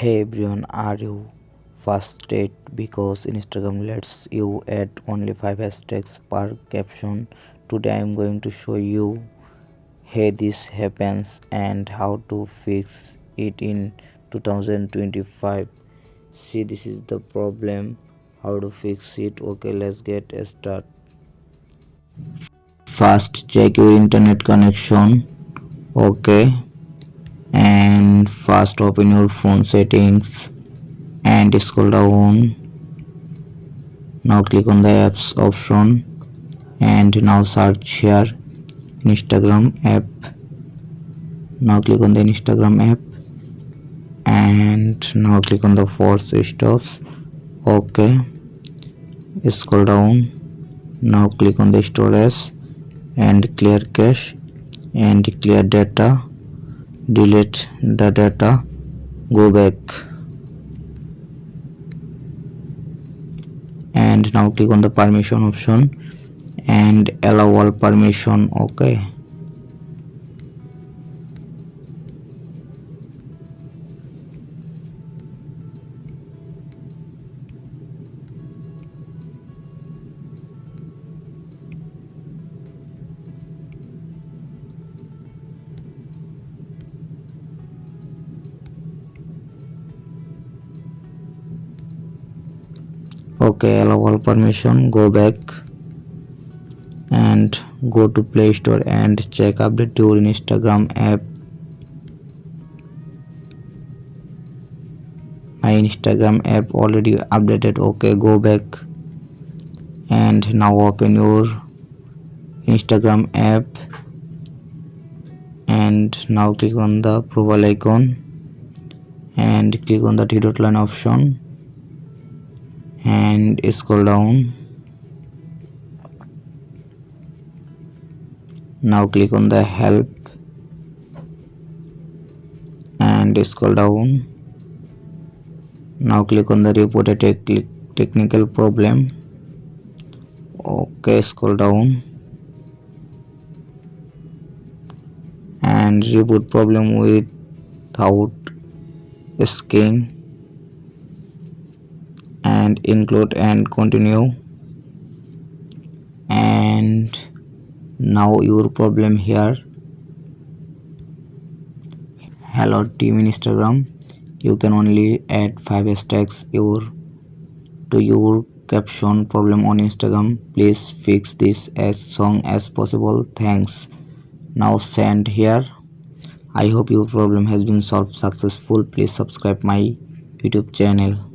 Hey everyone, are you frustrated because Instagram lets you add only 5 hashtags per caption? Today I'm going to show you how this happens and how to fix it in 2025. See, this is the problem. How to fix it? Okay, let's get started. First, check your internet connection. Okay, and first open your phone settings and scroll down. Now click on the apps option and now search here Instagram app. Now click on the Instagram app and now click on the force stops. Okay, scroll down. Now click on the storage and clear cache and clear data. Delete the data. Go back and now click on the permission option and allow all permission. Okay, allow all permission. Go back and go to Play Store and check update your Instagram app. My Instagram app already updated. Okay, go back and now open your Instagram app and now click on the profile icon and click on the three dot line option and scroll down. Now click on the help and scroll down. Now click on the report a technical problem. Okay, scroll down and reboot problem without skin and include and continue. And now your problem here. Hello team Instagram, you can only add 5 hashtags to your caption problem on Instagram. Please fix this as soon as possible. Thanks. Now send here. I hope your problem has been solved successful. Please subscribe my YouTube channel.